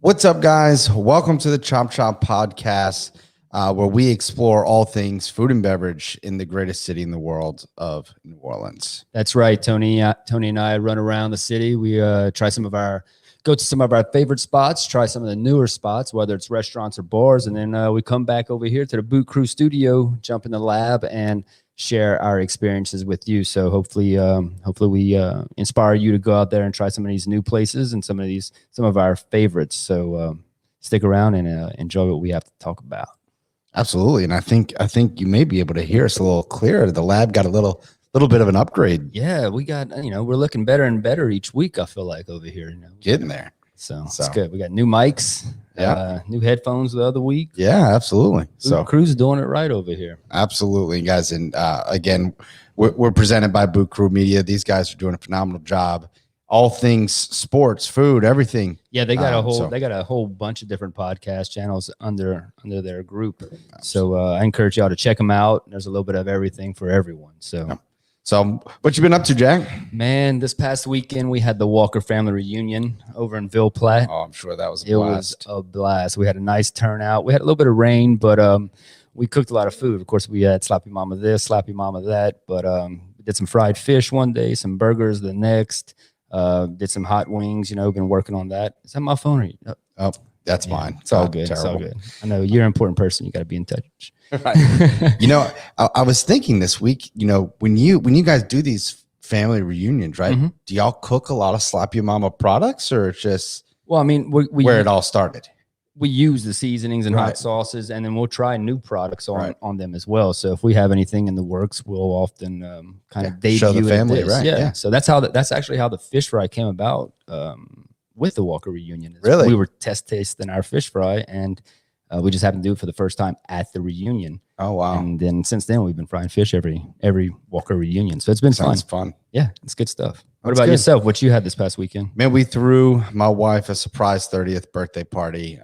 What's up, guys? Welcome to the Chop Shop Podcast, where we explore all things food and beverage in the greatest city in the world of New Orleans. That's right, Tony. Tony and I run around the city. We go to some of our favorite spots, try some of the newer spots, whether it's restaurants or bars, and then we come back over here to the Boot Crew studio, jump in the lab, and share our experiences with you. So hopefully we inspire you to go out there and try some of these new places and some of our favorites. So stick around and enjoy what we have to talk about. Absolutely, and I think you may be able to hear us a little clearer. The lab got a little bit of an upgrade. Yeah, we got we're looking better and better each week. I feel like over here, getting there. So it's good. We got new mics, new headphones the other week. Yeah, absolutely. So Crew's doing it right over here. Absolutely, guys. And again, we're presented by Boot Crew Media. These guys are doing a phenomenal job. All things sports, food, everything. Yeah, they got a whole bunch of different podcast channels under their group. Absolutely. So I encourage y'all to check them out. There's a little bit of everything for everyone. So what you been up to, Jack? Man, this past weekend we had the Walker family reunion over in Ville Platte. Oh, I'm sure that was a blast. It was a blast. We had a nice turnout. We had a little bit of rain, but we cooked a lot of food. Of course, we had Sloppy Mama this, Sloppy Mama that, but we did some fried fish one day, some burgers the next, did some hot wings, been working on that. Is that my phone? Oh, that's mine. It's all good. Terrible. It's all good. I know you're an important person. You got to be in touch. Right. I was thinking this week, when you guys do these family reunions, right? Mm-hmm. Do y'all cook a lot of Sloppy Mama products, or just where it all started? We use the seasonings and hot sauces, and then we'll try new products on them as well. So if we have anything in the works, we'll often kind of debut show the family, right? Yeah. So that's actually how the fish fry came about with the Walker reunion. Really, we were tasting our fish fry, and we just happened to do it for the first time at the reunion. Oh, wow. And then since then, we've been frying fish every Walker reunion. So it's been fun. Yeah, it's good stuff. What about yourself? What you had this past weekend? Man, we threw my wife a surprise 30th birthday party,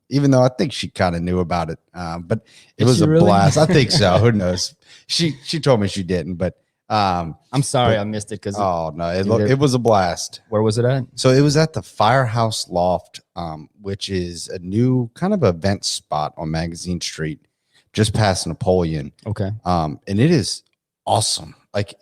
even though I think she kind of knew about it. But it was a blast. I think so. Who knows? She told me she didn't, but I'm sorry I missed it. It was a blast. Where was it at? So it was at the Firehouse Loft, which is a new kind of event spot on Magazine Street, just past Napoleon. Okay. And it is awesome. Like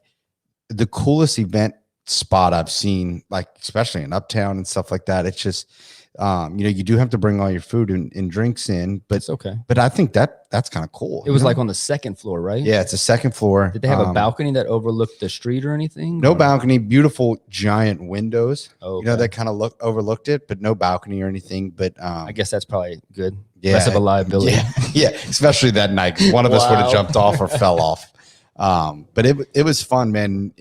the coolest event spot I've seen, like especially in Uptown and stuff like that. It's just you do have to bring all your food and drinks in, but it's okay. But I think that's kind of cool. It was like on the second floor, right? Yeah, it's a second floor. Did they have a balcony that overlooked the street or anything? No balcony, beautiful giant windows. Oh, okay. That kind of overlooked it, but no balcony or anything. But I guess that's probably good. Yeah, less of a liability. Yeah, especially that night, 'cause one of us would have jumped off or fell off. But it was fun, man.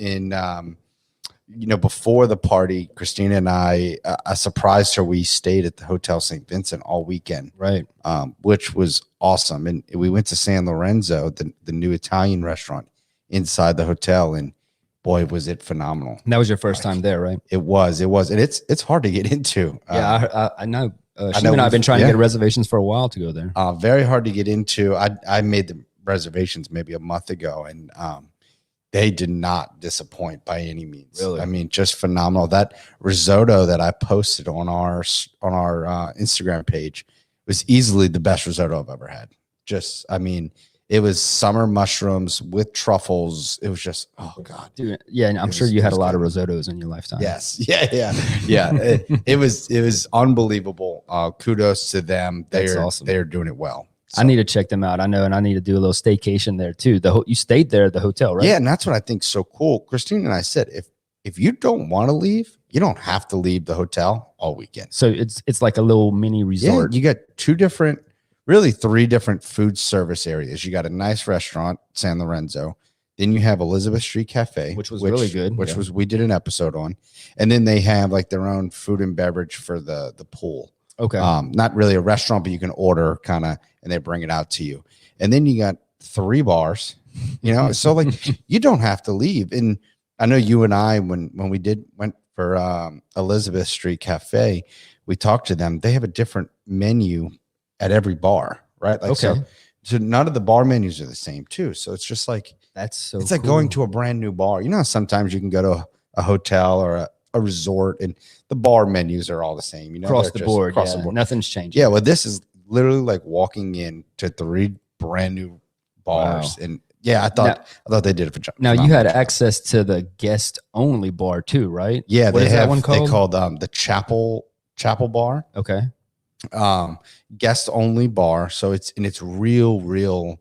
Before the party, Christina and I surprised her. We stayed at the Hotel St. Vincent all weekend, right? Which was awesome. And we went to San Lorenzo, the new Italian restaurant inside the hotel, and boy, was it phenomenal. And that was your first time there, right? It was, and it's hard to get into. Yeah, I know. She and I've been trying to get reservations for a while to go there. Very hard to get into. I made the reservations maybe a month ago, and they did not disappoint by any means. Really? I mean, just phenomenal. That risotto that I posted on our Instagram page was easily the best risotto I've ever had. It was summer mushrooms with truffles. It was just, oh God, dude. Yeah, and I'm sure you had a lot of risottos in your lifetime. Yes, yeah. It was unbelievable. Kudos to them. They're awesome. They're doing it well. So. I need to check them out. I know, and I need to do a little staycation there too. You stayed there at the hotel, right? Yeah, and that's what I think is so cool. Christine and I said, if you don't want to leave, you don't have to leave the hotel all weekend. So it's like a little mini resort. Yeah, you got three different food service areas. You got a nice restaurant, San Lorenzo. Then you have Elizabeth Street Cafe, which was really good. We did an episode on. And then they have like their own food and beverage for the pool. Okay. Not really a restaurant, but you can order kind of, and they bring it out to you. And then you got 3 bars, so like you don't have to leave. And I know you and I, when we went for Elizabeth Street Cafe, we talked to them. They have a different menu at every bar, right? Like, okay. So none of the bar menus are the same too. So it's just like, it's like going to a brand new bar. Sometimes you can go to a hotel or a resort, and the bar menus are all the same. You know, across they're the just board. across Yeah, the board. nothing's changing. Yeah, well, this is literally like walking in to 3 brand new bars, Wow. and yeah, I thought they did it for. Now you had access to the guest only bar too, right? Yeah, what they is have that one called? they called the Chapel Bar. Okay. Guest only bar, so it's real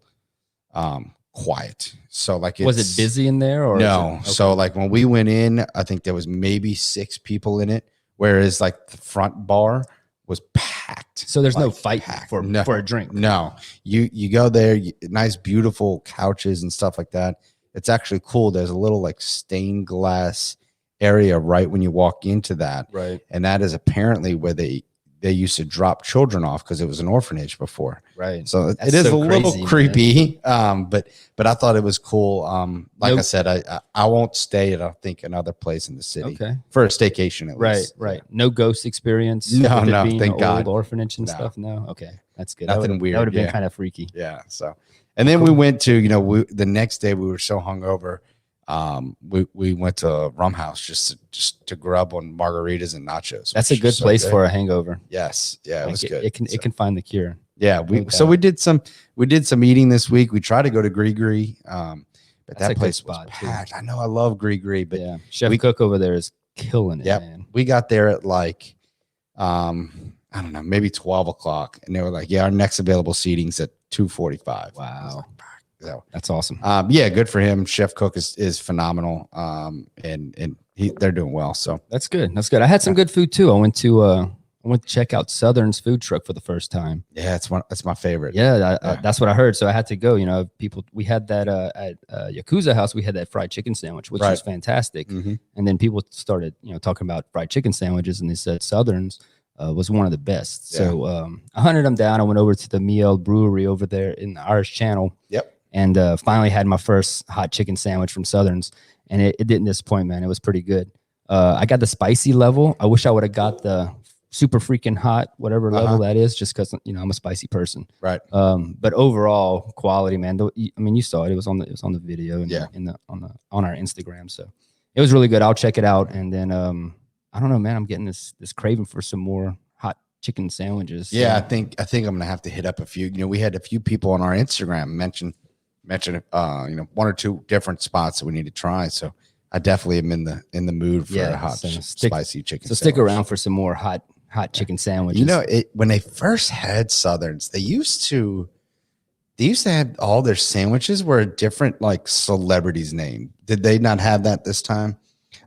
quiet. So like, was it busy in there or no? Okay. So like when we went in, I think there was maybe 6 people in it, whereas like the front bar was packed. So there's like, no fight for a drink. No, you go there, nice beautiful couches and stuff like that. It's actually cool. There's a little like stained glass area right when you walk into that, Right. and that is apparently where they used to drop children off, because it was an orphanage before. Right. So That's it is so a little crazy, creepy. But I thought it was cool. Like Nope. I said, I won't stay at, I think, another place in the city Okay. for a staycation at least. Right. No ghost experience. No, with it no, being thank an God. old orphanage and No. stuff. No. Okay. That's good. Nothing weird. That would have been Yeah. kind of freaky. Yeah. So, and then we went to, the next day we were so hungover. We went to Rum House just to grub on margaritas and nachos. That's a good place for a hangover. Yes. Yeah. It was good. It can find the cure. Yeah. We did some eating this week. We tried to go to Gree. But That's a that good place was spot, too. packed. I know I love Gree, but yeah, Chef Cook over there is killing it, Yep. man. we got there at like, I don't know, maybe 12 o'clock. And they were like, yeah, our next available seating's at 2:45. Wow. So, That's awesome. yeah, good for him. Chef Cook is phenomenal. And they're doing well. So That's good. That's good. I had some good food too. I went to check out Southern's food truck for the first time. yeah, it's my favorite. Yeah, that's what I heard. So I had to go. We had that at Yakuza House. We had that fried chicken sandwich, which was fantastic. Mhm. And then people started, talking about fried chicken sandwiches, and they said Southern's was one of the best. Yeah. So I hunted them down. I went over to the Miel Brewery over there in the Irish Channel. Yep. And finally had my first hot chicken sandwich from Southern's, and it didn't disappoint, man. It was pretty good. I got the spicy level. I wish I would have got the super freaking hot, whatever level that is, just because I'm a spicy person. Right. But overall quality, man. You saw it. It was on the video and Yeah. on our Instagram. So it was really good. I'll check it out. And then I don't know, man. I'm getting this craving for some more hot chicken sandwiches. Yeah, So, I think I'm gonna have to hit up a few. We had a few people on our Instagram mention 1 or 2 different spots that we need to try. So I definitely am in the mood for a hot spicy chicken. So stick around for some more hot chicken sandwiches. When they first had Southerns, they used to have all their sandwiches were a different like celebrity's name. Did they not have that this time?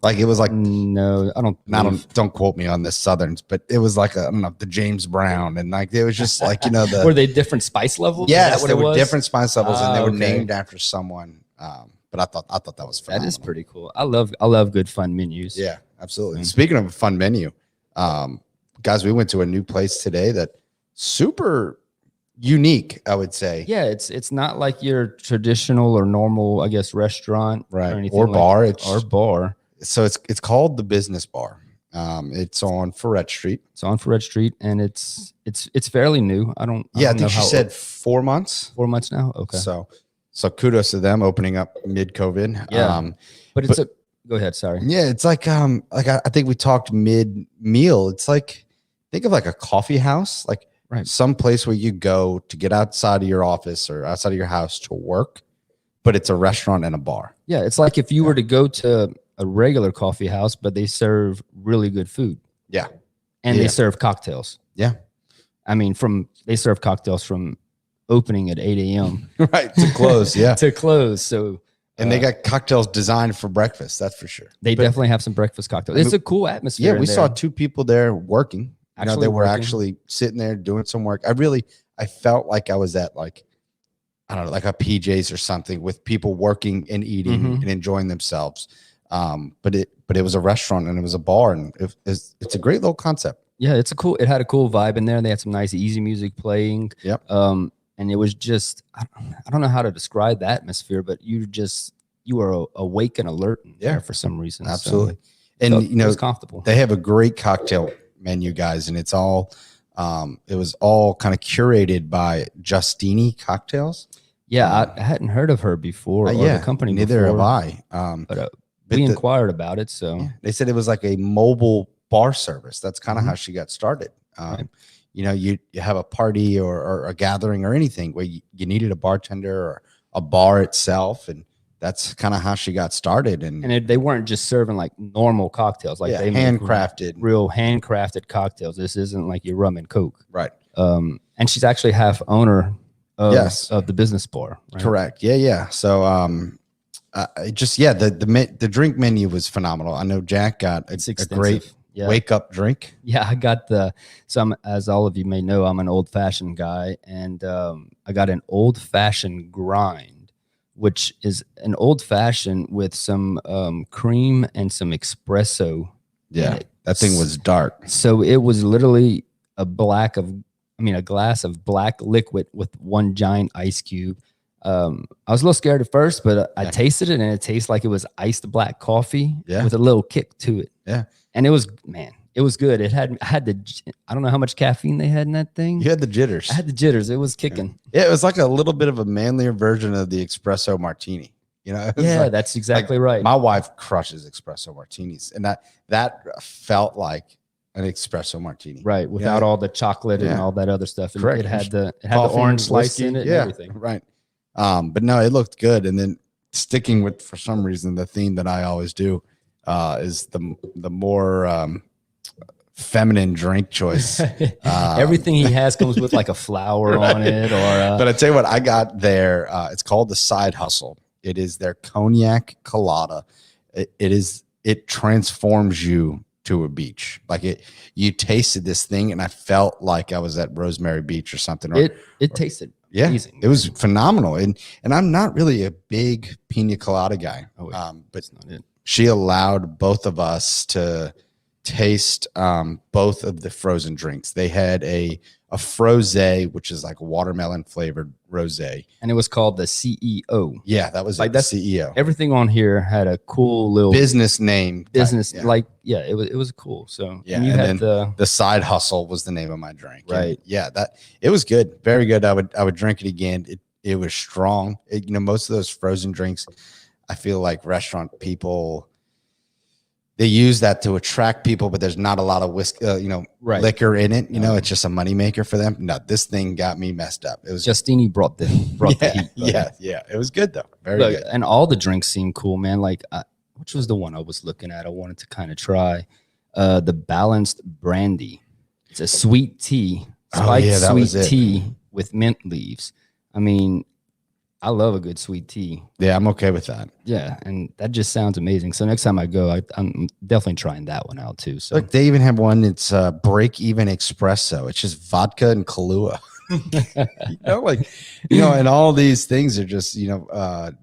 Like it was like, no, I don't. don't quote me on this Southerns, but it was like I don't know, the James Brown, and like it was just like Were they different spice levels? Yes, they were different spice levels, and they were okay. named after someone. But I thought that was phenomenal. That is pretty cool. I love good fun menus. Yeah, absolutely. Speaking of a fun menu, guys, we went to a new place today that super unique, I would say. Yeah, it's not like your traditional or normal, I guess, restaurant Right. or anything Or bar. or bar. So it's called the Business Bar. It's on Ferret Street. It's on Ferret Street, and it's fairly new. I think she said 4 months. 4 months now. Okay. So kudos to them opening up mid-COVID. Yeah. But go ahead. Sorry. Yeah, it's like I think we talked mid-meal. It's like, think of like a coffee house, like some place where you go to get outside of your office or outside of your house to work, but it's a restaurant and a bar. Yeah, it's like if you were to go to a regular coffee house, but they serve really good food. Yeah. And they serve cocktails. Yeah. I mean, they serve cocktails from opening at 8 a.m. right, to close. Yeah. to close. So and they got cocktails designed for breakfast, that's for sure. They definitely have some breakfast cocktails. It's a cool atmosphere. Yeah, we saw 2 people there working. They were actually sitting there doing some work. I felt like I was at like, I don't know, like a PJ's or something with people working and eating and enjoying themselves. But it was a restaurant and it was a bar, and it's a great little concept. Yeah, it had a cool vibe in there. They had some nice easy music playing. Yep. And it was just, I don't know how to describe the atmosphere, but you were awake and alert in there for some reason. Absolutely. So, and it was comfortable. They have a great cocktail menu, guys, and it's all it was all kind of curated by Justini Cocktails. Yeah, I hadn't heard of her before. Or the company neither before, have I. But we inquired about it. So they said it was like a mobile bar service. That's kind of Mhm. how she got started. Right. You know, you have a party or a gathering or anything where you needed a bartender or a bar itself, and that's kind of how she got started. And they weren't just serving like normal cocktails, like they make handcrafted, real handcrafted cocktails. This isn't like your rum and coke, right? And she's actually half owner of the business bar. Right? Correct. Yeah. So the drink menu was phenomenal. I know Jack got a great wake up drink. Yeah, I got as all of you may know, I'm an old fashioned guy, and I got an old fashioned grind, which is an old fashioned with some cream and some espresso. Yeah, that thing was dark. So it was literally a glass of black liquid with one giant ice cube. I was a little scared at first, but I tasted it, and it tastes like it was iced black coffee with a little kick to it. Yeah. And it was good. I don't know how much caffeine they had in that thing. You had the jitters. I had the jitters. It was kicking. Yeah, it was like a little bit of a manlier version of the espresso martini. You know? Yeah, that's exactly right. My wife crushes espresso martinis, and that felt like an espresso martini. Right, without all the chocolate and all that other stuff. And correct. It had the orange slice in it and everything. Right. But no, it looked good. And then sticking with, for some reason, the theme that I always do is the more feminine drink choice. Everything he has comes with like a flower on it, or but I tell you what, I got there. It's called the Side Hustle. It is their cognac colada. It transforms you to a beach. Like you tasted this thing, and I felt like I was at Rosemary Beach or something. It tasted amazing. It was phenomenal. And I'm not really a big pina colada guy. But she allowed both of us to taste both of the frozen drinks. They had a frosé, which is like watermelon flavored rosé, and it was called the CEO. Yeah, that was like the CEO. Everything on here had a cool little business name. It was cool. So yeah, and then the Side Hustle was the name of my drink. Right. And it was good, very good. I would drink it again. It was strong. Most of those frozen drinks, I feel like restaurant people, they use that to attract people, but there's not a lot of whiskey, liquor in it. It's just a moneymaker for them. No, this thing got me messed up. It was Justini brought the heat. Yeah. It was good though. Very good. And all the drinks seemed cool, man. Like, which was the one I was looking at? I wanted to kind of try the balanced brandy. It's a sweet tea, spiked sweet tea with mint leaves. I mean, I love a good sweet tea. Yeah, I'm okay with that. Yeah, and that just sounds amazing. So next time I go, I'm definitely trying that one out too. So look, they even have one. It's break even espresso. It's just vodka and Kahlua. And all these things are just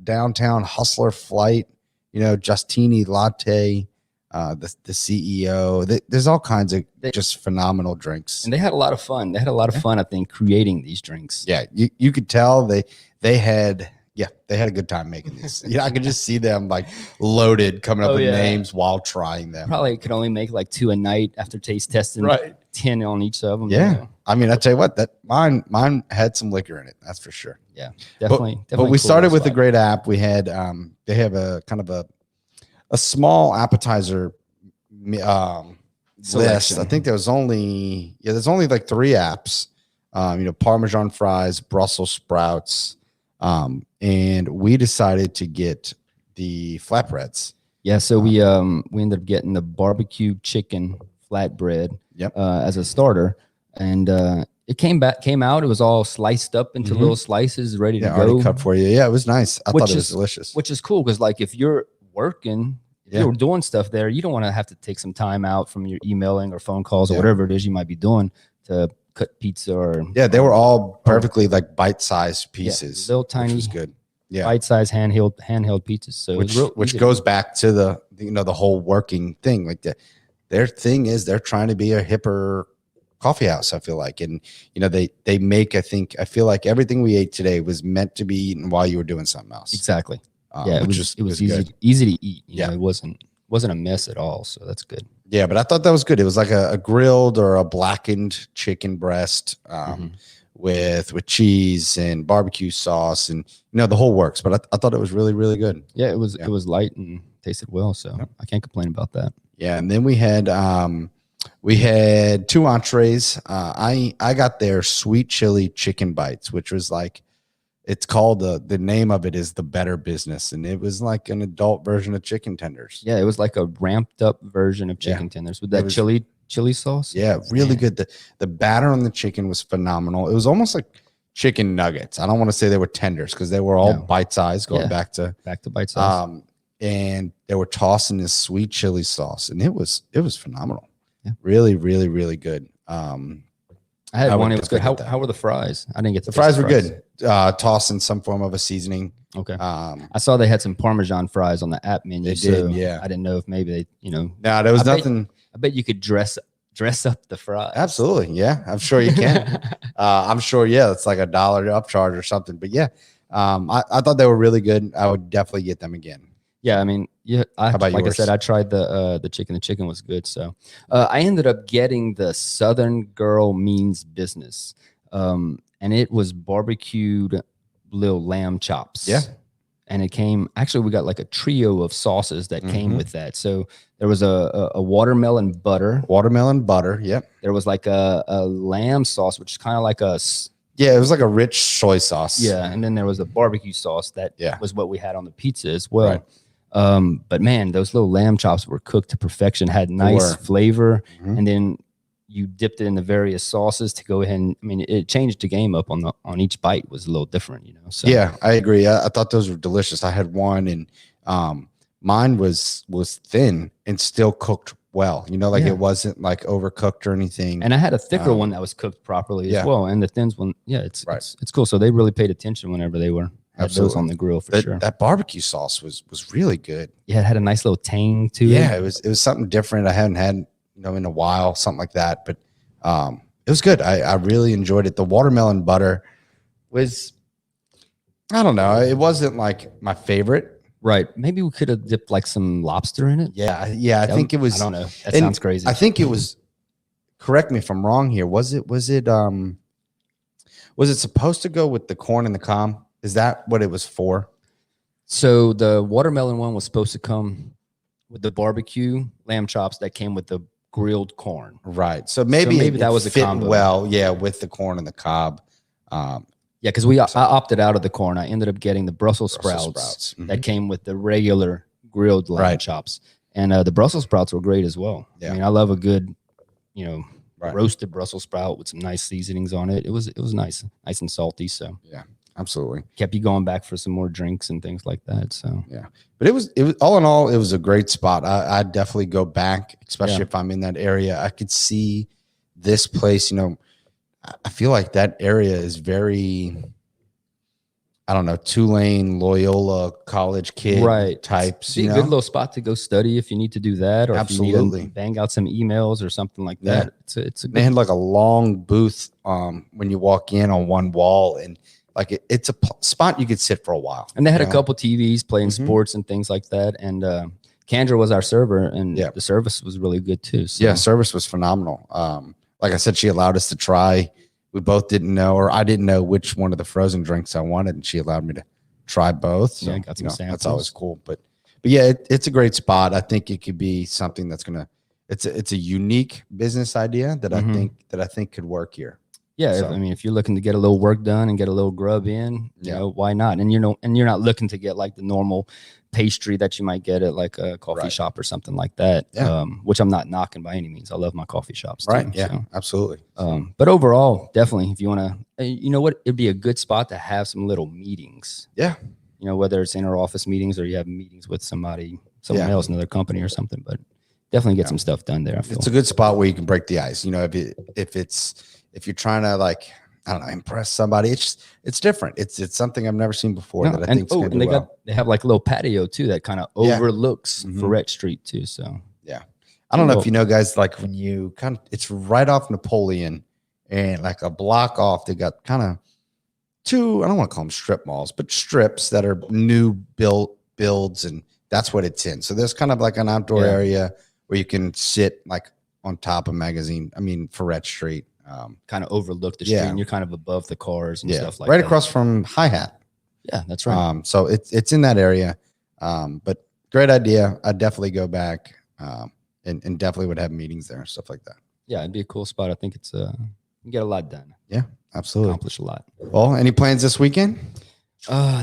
downtown hustler flight. Justini latte. The CEO. There's all kinds of just phenomenal drinks, and they had a lot of fun. They had a lot of fun, I think, creating these drinks. Yeah, you could tell they had a good time making these. I could just see them like loaded, coming up with names while trying them. Probably could only make like 2 a night after taste testing. Right. 10 on each of them. Yeah, I mean, I tell you what, that mine had some liquor in it. That's for sure. Yeah, definitely. But we started with a great app. We had they have a kind of a small appetizer list. I think there's only like 3 apps. Parmesan fries, Brussels sprouts, and we decided to get the flatbreads. Yeah, so we ended up getting the barbecue chicken flatbread as a starter, and it came out. It was all sliced up into little slices, ready to go. Already cut for you. Yeah, it was nice. I thought it was delicious. Which is cool because, like, if you're working, if you're doing stuff there, you don't want to have to take some time out from your emailing or phone calls or whatever it is you might be doing to cut pizza or they were all perfectly like bite-sized pieces, little tiny, which was good. Yeah, bite-sized handheld pizzas. So which goes back to the whole working thing. Like their thing is they're trying to be a hipper coffee house, I feel like, and they make, I feel like everything we ate today was meant to be eaten while you were doing something else. Exactly. It was easy to eat. It wasn't a mess at all. So that's good. Yeah, but I thought that was good. It was like a grilled or a blackened chicken breast with cheese and barbecue sauce and the whole works. But I thought it was really, really good. Yeah, it was light and tasted well. So I can't complain about that. Yeah. And then we had 2 entrees. I got their sweet chili chicken bites, which was like, it's called the name of it is the Better Business, and it was like an adult version of chicken tenders. Yeah, it was like a ramped up version of chicken tenders with that chili sauce. Yeah, really good. The batter on the chicken was phenomenal. It was almost like chicken nuggets. I don't want to say they were tenders because they were all bite size, going back to bite size. And they were tossing this sweet chili sauce, and it was phenomenal. Yeah, really, really, really good. I had one. It was good. How were the fries? I didn't get the fries. Were good. Tossed in some form of a seasoning. Okay. I saw they had some Parmesan fries on the app menu. They did. Yeah. I didn't know if maybe they, No, there was nothing. I bet you could dress up the fries. Absolutely. Yeah. I'm sure you can. I'm sure. Yeah. It's like $1 upcharge or something. But yeah, I thought they were really good. I would definitely get them again. Yeah, I mean, yeah. Like yours? I said, I tried the chicken. The chicken was good. So I ended up getting the Southern Girl Means Business, and it was barbecued little lamb chops. Yeah, and it came. Actually, we got like a trio of sauces that came with that. So there was a watermelon butter. Yep. There was like a lamb sauce, which is kind of like a. Yeah, it was like a rich soy sauce. Yeah, and then there was a barbecue sauce that was what we had on the pizza as well. Right. But man, those little lamb chops were cooked to perfection, had nice flavor. And then you dipped it in the various sauces to go ahead and, I mean, it changed the game up on each bite was a little different, So yeah, I agree. I thought those were delicious. I had one and mine was thin and still cooked well, it wasn't like overcooked or anything. And I had a thicker one that was cooked properly as well. And the thins one, it's cool. So they really paid attention whenever they were those on the grill for sure. That barbecue sauce was really good. Yeah, it had a nice little tang to it. Yeah, it was something different I hadn't had in a while, something like that. But it was good. I really enjoyed it. The watermelon butter was, I don't know, it wasn't like my favorite. Right. Maybe we could have dipped like some lobster in it. Yeah. I think it was. I don't know. That sounds crazy. I think it was. Correct me if I'm wrong here. Was it supposed to go with the corn and the cob? Is that what it was for? So the watermelon one was supposed to come with the barbecue lamb chops that came with the grilled corn. Right. So maybe that was a combo. Well, yeah, with the corn and the cob. Yeah, because I opted out of the corn. I ended up getting the Brussels sprouts that came with the regular grilled lamb chops, and the Brussels sprouts were great as well. Yeah. I mean, I love a good, roasted Brussels sprout with some nice seasonings on it. It was nice and salty. So yeah. Absolutely. Kept you going back for some more drinks and things like that. So yeah, but it was all in all, it was a great spot. I'd definitely go back, especially if I'm in that area. I could see this place, I feel like that area is very, I don't know, Tulane, Loyola college kid types. It's a good little spot to go study if you need to do that, or if you need to bang out some emails or something like that. They had like a long booth when you walk in on one wall, and like it's a spot you could sit for a while. And they had a couple TVs playing sports and things like that. And Kendra was our server, and the service was really good too. So. Yeah, service was phenomenal. Like I said, she allowed us to try. We both didn't know, or I didn't know which one of the frozen drinks I wanted, and she allowed me to try both. So I got some samples. That's always cool. But yeah, it's a great spot. I think it could be something that's it's a unique business idea that I think could work here. Yeah, I mean, if you're looking to get a little work done and get a little grub in, you know, why not? And you're not looking to get like the normal pastry that you might get at like a coffee shop or something like that. Yeah. Which I'm not knocking by any means. I love my coffee shops too. Right. Yeah, absolutely. But overall, definitely, if you want to, you know what, it'd be a good spot to have some little meetings. Yeah. You know, whether it's inter-office meetings or you have meetings with someone else, another company or something, but definitely get some stuff done there. I feel. It's a good spot where you can break the ice. You know, if you're trying to, like, I don't know, impress somebody, it's different. It's something I've never seen before that I think is going to do well. They have like a little patio too that kind of overlooks Ferret Street too. So yeah, I don't know if you know, guys, like when you it's right off Napoleon and like a block off, they got kind of two, I don't want to call them strip malls, but strips that are new builds, and that's what it's in. So there's kind of like an outdoor area where you can sit like on top of Ferret Street. Kind of overlook the street, and you're kind of above the cars and stuff like that. Right across from Hi-Hat. Yeah, that's right. So it's in that area. But great idea. I'd definitely go back, and definitely would have meetings there and stuff like that. Yeah, it'd be a cool spot. I think it's you get a lot done. Yeah, absolutely. Accomplish a lot. Well, any plans this weekend?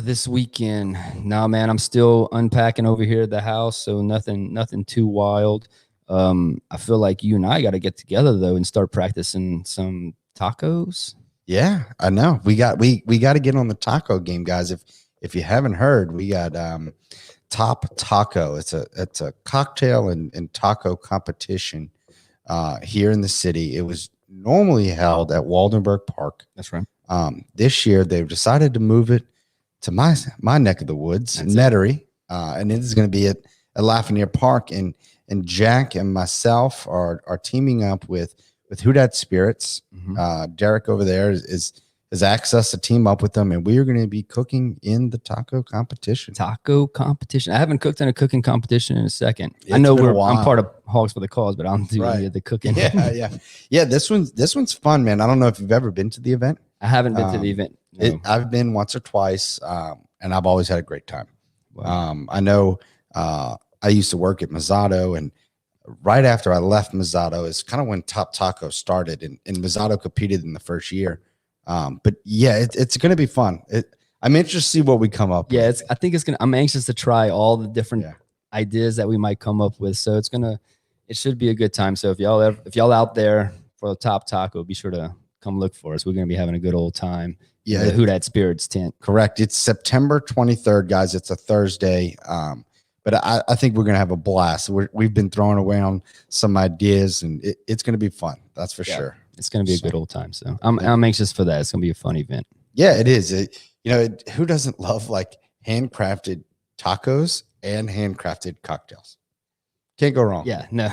This weekend, no, man. I'm still unpacking over here at the house, so nothing too wild. I feel like you and I got to get together though and start practicing some tacos. Yeah, I know. We got to get on the taco game, guys. If you haven't heard, we got Top Taco. It's a cocktail and taco competition here in the city. It was normally held at Waldenberg Park. That's right. This year they've decided to move it to my neck of the woods, Metairie, and it is going to be at Lafayette Park. And Jack and myself are teaming up with Who Dat Spirits. Derek over there has asked us to team up with them, and we are going to be cooking in the taco competition. Taco competition. I haven't cooked in a cooking competition in a second. I know I'm part of Hogs for the Cause, but I'm doing the cooking. Yeah. This one's fun, man. I don't know if you've ever been to the event. I haven't been to the event. No. I've been once or twice, and I've always had a great time. Wow. I know I used to work at Mazzato, and right after I left Mazzato is kind of when Top Taco started, and Mazzato competed in the first year. But yeah, it's going to be fun. I'm interested to see what we come up with. I think I'm anxious to try all the different ideas that we might come up with. So it should be a good time. So if y'all out there for the Top Taco, be sure to come look for us. We're going to be having a good old time. Yeah. The Who Dat Spirits tent. Correct. It's September 23rd, guys. It's a Thursday. But I think we're going to have a blast. We've been throwing around some ideas, and it's going to be fun. That's for sure. It's going to be a good old time. So I'm anxious for that. It's going to be a fun event. Yeah, it is. Who doesn't love like handcrafted tacos and handcrafted cocktails? Can't go wrong. Yeah, no.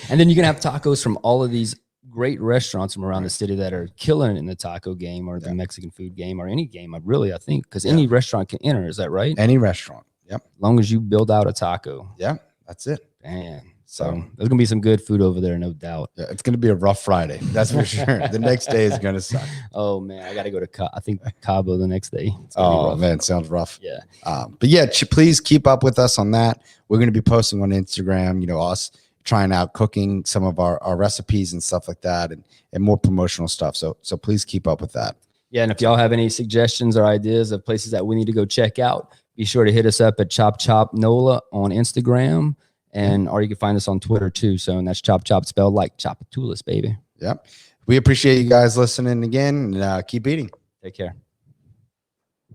And then you can have tacos from all of these great restaurants from around the city that are killing it in the taco game or the Mexican food game or any game. I think because any restaurant can enter. Is that right? Any restaurant. Yep. As long as you build out a taco. Yeah, that's it. Man. So there's gonna be some good food over there, no doubt. Yeah, it's gonna be a rough Friday, that's for sure. The next day is gonna suck. Oh man, I gotta go to Cabo the next day. Oh man, it sounds rough. Yeah. But yeah, please keep up with us on that. We're gonna be posting on Instagram. Us trying out cooking some of our recipes and stuff like that, and more promotional stuff. So please keep up with that. Yeah, and if y'all have any suggestions or ideas of places that we need to go check out, be sure to hit us up at Chop Chop NOLA on Instagram. Or you can find us on Twitter too. So, and that's Chop Chop spelled like Chopatulas, baby. Yep. We appreciate you guys listening again, and keep eating. Take care.